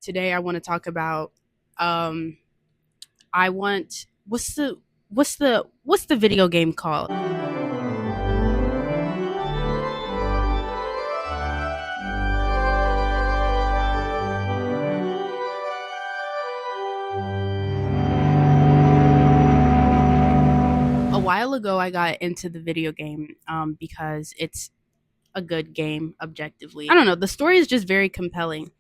Today I want to talk about um I want what's the video game called? A while ago I got into the video game because it's a good game objectively. I don't know, the story is just very compelling.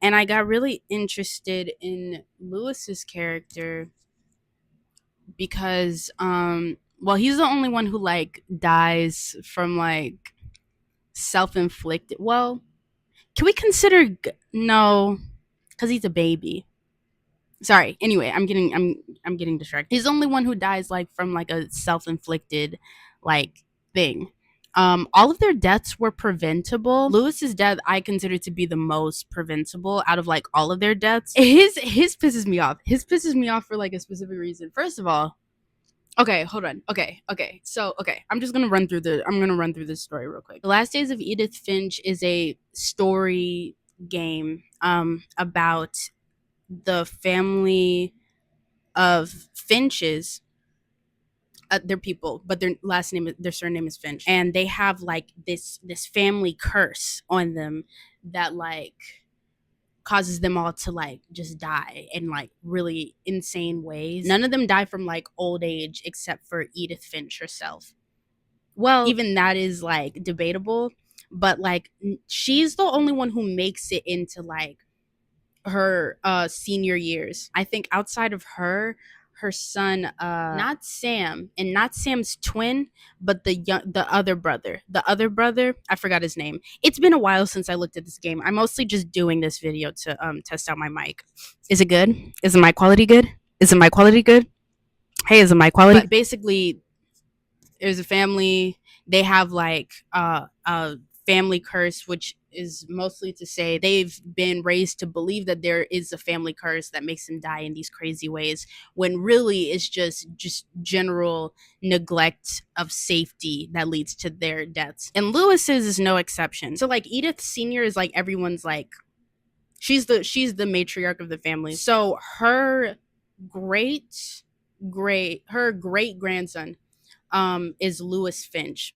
And I got really interested in Lewis's character because well, he's the only one who like dies from like self-inflicted. Well, can we consider no, cuz he's a baby. Sorry. Anyway, I'm getting distracted. He's the only one who dies like from like a self-inflicted like thing. All of their deaths were preventable. Lewis's death I consider to be the most preventable out of like all of their deaths. His pisses me off. His pisses me off for like a specific reason. First of all, okay, hold on. Okay. So, okay, I'm going to run through this story real quick. The Last Days of Edith Finch is a story game about the family of Finches. They're people, but their surname is Finch, and they have like this family curse on them that like causes them all to like just die in like really insane ways. None of them die from like old age except for Edith Finch herself. Well, even that is like debatable, but like she's the only one who makes it into like her senior years. I think outside of her son not Sam and not Sam's twin, but the other brother. The other brother, I forgot his name. It's been a while since I looked at this game. I'm mostly just doing this video to test out my mic. Is it good? Is the mic quality good? Is the mic quality good? Hey, is the mic quality? But basically there's a family. They have like a family curse, which is mostly to say they've been raised to believe that there is a family curse that makes them die in these crazy ways, when really it's just general neglect of safety that leads to their deaths. And Lewis's is no exception. So like Edith Senior is like everyone's like she's the matriarch of the family. So great her great grandson is Lewis Finch.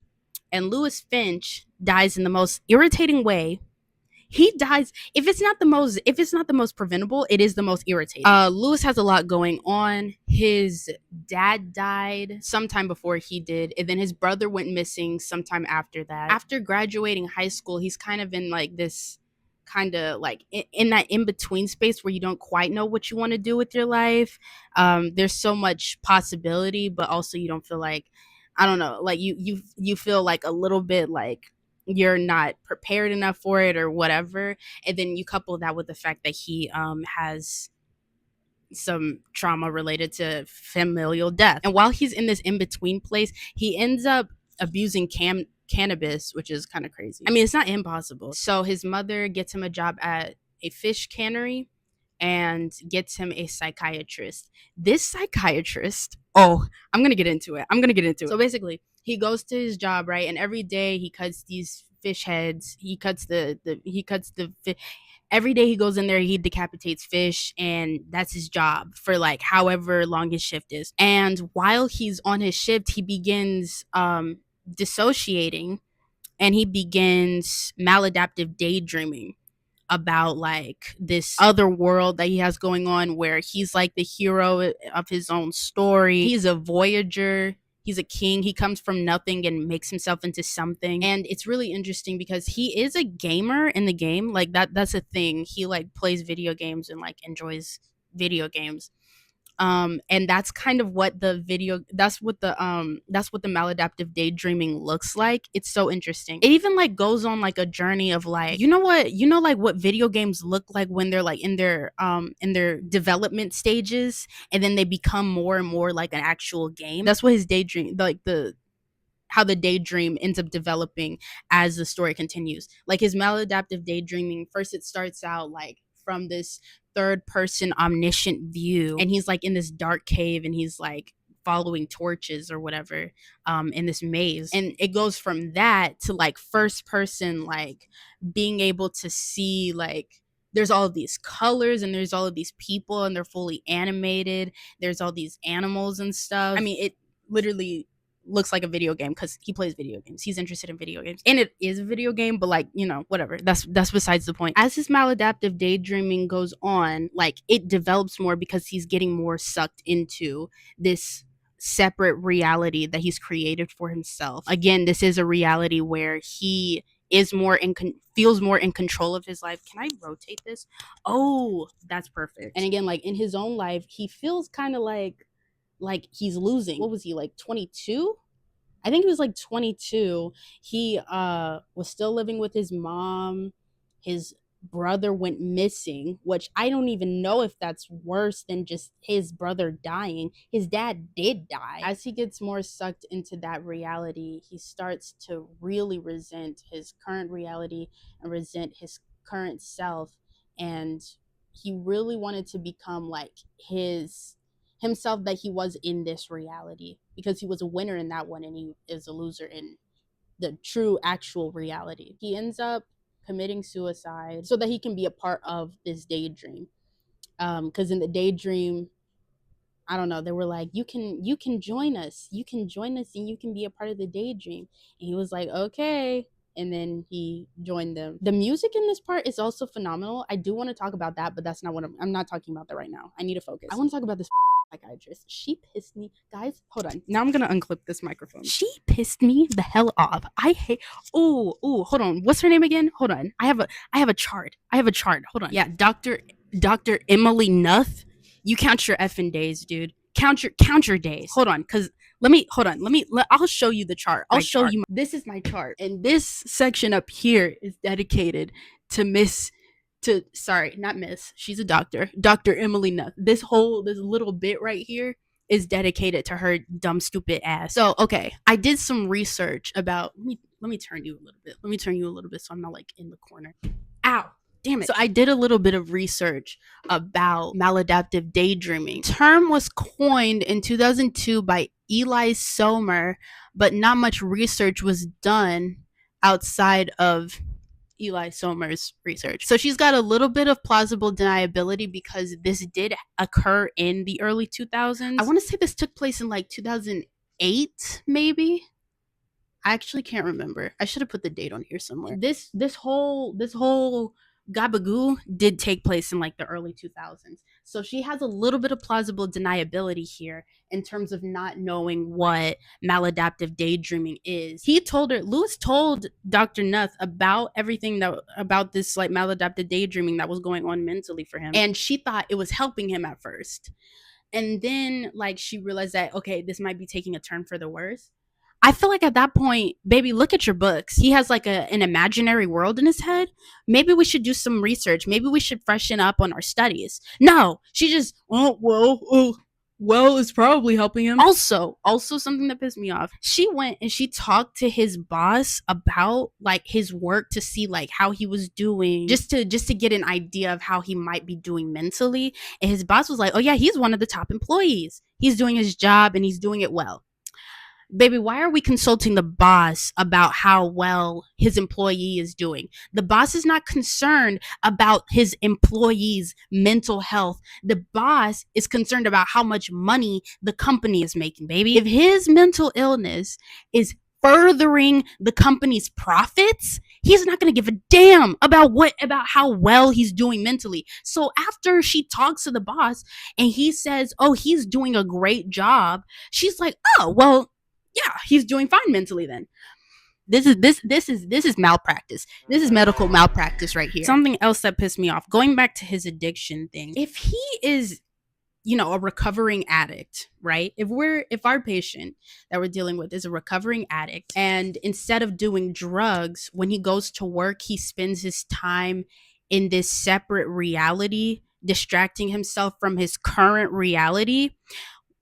And Lewis Finch dies in the most irritating way. He dies if it's not the most preventable, it is the most irritating. Lewis has a lot going on. His dad died sometime before he did, and then his brother went missing sometime after that. After graduating high school, he's kind of in like this kind of like in that in between space where you don't quite know what you want to do with your life. There's so much possibility, but also you don't feel like, I don't know, like you feel like a little bit like you're not prepared enough for it or whatever. And then you couple that with the fact that he has some trauma related to familial death. And while he's in this in between place, he ends up abusing cannabis, which is kind of crazy. I mean, it's not impossible. So his mother gets him a job at a fish cannery and gets him a psychiatrist. This psychiatrist, oh, I'm going to get into it. So basically, he goes to his job, right? And every day he cuts these fish heads. He cuts the fish. Every day he goes in there, he decapitates fish, and that's his job for like however long his shift is. And while he's on his shift, he begins dissociating, and he begins maladaptive daydreaming about like this other world that he has going on, where he's like the hero of his own story. He's a voyager. He's a king. He comes from nothing and makes himself into something. And it's really interesting because he is a gamer in the game. Like that's a thing. He like plays video games and like enjoys video games. And that's kind of what that's what the maladaptive daydreaming looks like. It's so interesting. It even like goes on like a journey of like, like what video games look like when they're like in their development stages, and then they become more and more like an actual game. That's what his daydream, like the how the daydream ends up developing as the story continues. Like his maladaptive daydreaming, first it starts out like from this third person omniscient view, and he's like in this dark cave, and he's like following torches or whatever in this maze, and it goes from that to like first person, like being able to see like there's all of these colors and there's all of these people and they're fully animated. There's all these animals and stuff. I mean, it literally looks like a video game because he plays video games. He's interested in video games, and it is a video game, but like, you know, whatever. That's besides the point. As his maladaptive daydreaming goes on, like, it develops more because he's getting more sucked into this separate reality that he's created for himself. Again, this is a reality where he is more feels more in control of his life. Can I rotate this? Oh, that's perfect. And again, like, in his own life, he feels kind of like he's losing. What was he, like 22? I think he was like 22. He was still living with his mom. His brother went missing, which I don't even know if that's worse than just his brother dying. His dad did die. As he gets more sucked into that reality, he starts to really resent his current reality and resent his current self. And he really wanted to become like himself that he was in this reality, because he was a winner in that one and he is a loser in the true actual reality. He ends up committing suicide so that he can be a part of this daydream, because in the daydream, I don't know, they were like, you can join us, and you can be a part of the daydream. And he was like, okay. And then he joined them. The music in this part is also phenomenal. I do want to talk about that, but that's not what I'm not talking about that right now. I need to focus. I want to talk about this psychiatrist. She pissed me. Guys, hold on. Now I'm going to unclip this microphone. She pissed me the hell off. I hate. Oh, hold on. What's her name again? Hold on. I have a chart. Hold on. Yeah, Dr. Emily Nuth. You count your effing days, dude. Count your days. Hold on, cuz I'll show you the chart. This is my chart. And this section up here is dedicated to she's a doctor. Dr. Emily Nuth. This little bit right here is dedicated to her dumb, stupid ass. So, okay, I did some research about, let me turn you a little bit so I'm not like in the corner. Ow. Damn it. So I did a little bit of research about maladaptive daydreaming. The term was coined in 2002 by Eli Sommer, but not much research was done outside of Eli Sommer's research. So she's got a little bit of plausible deniability because this did occur in the early 2000s. I want to say this took place in like 2008, maybe. I actually can't remember. I should have put the date on here somewhere. This whole gabagoo did take place in like the early 2000s. So she has a little bit of plausible deniability here in terms of not knowing what maladaptive daydreaming is. Lewis told Dr. Nuth about everything about this like maladaptive daydreaming that was going on mentally for him. And she thought it was helping him at first. And then like she realized that, okay, this might be taking a turn for the worse. I feel like at that point, baby, look at your books. He has like an imaginary world in his head. Maybe we should do some research. Maybe we should freshen up on our studies. No, she just, it's probably helping him. Also something that pissed me off. She went and she talked to his boss about like his work to see like how he was doing, just to get an idea of how he might be doing mentally. And his boss was like, oh yeah, he's one of the top employees. He's doing his job and he's doing it well. Baby, why are we consulting the boss about how well his employee is doing? The boss is not concerned about his employee's mental health. The boss is concerned about how much money the company is making, baby. If his mental illness is furthering the company's profits, he's not going to give a damn about how well he's doing mentally. So after she talks to the boss and he says, oh, he's doing a great job, she's like, oh, well, yeah, he's doing fine mentally then. This is malpractice. This is medical malpractice right here. Something else that pissed me off, going back to his addiction thing. If he is, a recovering addict, right? If our patient that we're dealing with is a recovering addict, and instead of doing drugs, when he goes to work, he spends his time in this separate reality, distracting himself from his current reality.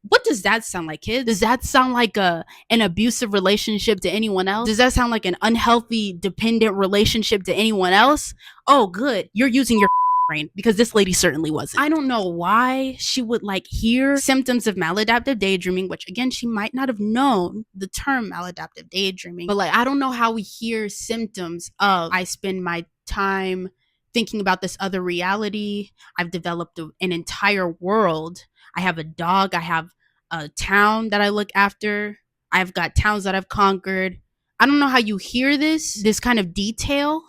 What does that sound like, kids? Does that sound like an abusive relationship to anyone else? Does that sound like an unhealthy, dependent relationship to anyone else? Oh, good. You're using your brain, because this lady certainly wasn't. I don't know why she would like hear symptoms of maladaptive daydreaming, which again, she might not have known the term maladaptive daydreaming, but like, I don't know how we hear symptoms of I spend my time thinking about this other reality. I've developed an entire world. I have a dog. I have a town that I look after. I've got towns that I've conquered. I don't know how you hear this kind of detail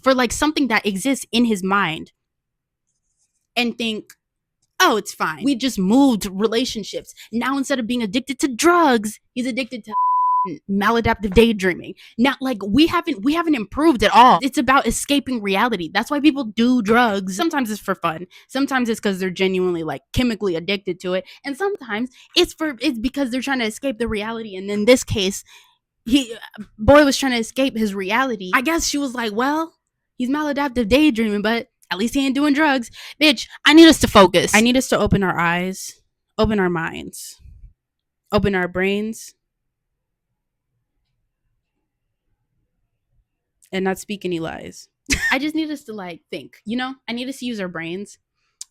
for like something that exists in his mind and think, oh, it's fine. We just moved relationships. Now instead of being addicted to drugs, he's addicted to maladaptive daydreaming. Now, like we haven't improved at all. It's about escaping reality. That's why people do drugs. Sometimes it's for fun. Sometimes it's because they're genuinely like chemically addicted to it, and sometimes it's because they're trying to escape the reality. And in this case, boy was trying to escape his reality. I guess she was like, well, he's maladaptive daydreaming, but at least he ain't doing drugs. Bitch, I need us to focus. I need us to open our eyes, open our minds, open our brains, and not speak any lies. I just need us to like think, I need us to use our brains.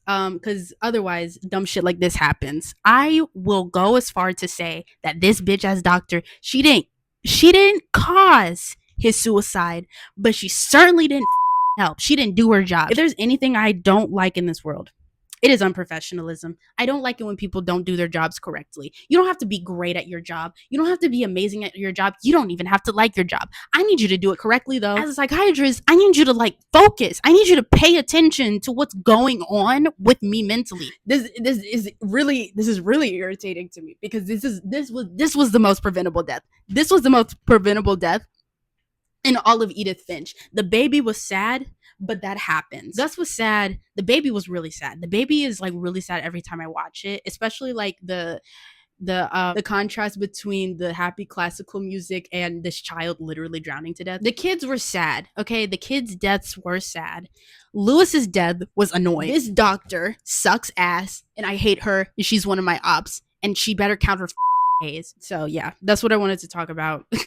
Because otherwise dumb shit like this happens. I will go as far to say that this bitch ass doctor, she didn't cause his suicide, but she certainly didn't help. She didn't do her job. If there's anything I don't like in this world, it is unprofessionalism. I don't like it when people don't do their jobs correctly. You don't have to be great at your job. You don't have to be amazing at your job. You don't even have to like your job. I need you to do it correctly, though. As a psychiatrist, I need you to like focus. I need you to pay attention to what's going on with me mentally. This is really irritating to me because this was the most preventable death. This was the most preventable death in all of Edith Finch. The baby was sad, but that happens. Gus was sad. The baby was really sad. The baby is like really sad every time I watch it, especially like the contrast between the happy classical music and this child literally drowning to death. The kids were sad, okay? The kids' deaths were sad. Lewis's death was annoying. This doctor sucks ass, and I hate her, and she's one of my ops, and she better count her A's. So yeah, that's what I wanted to talk about.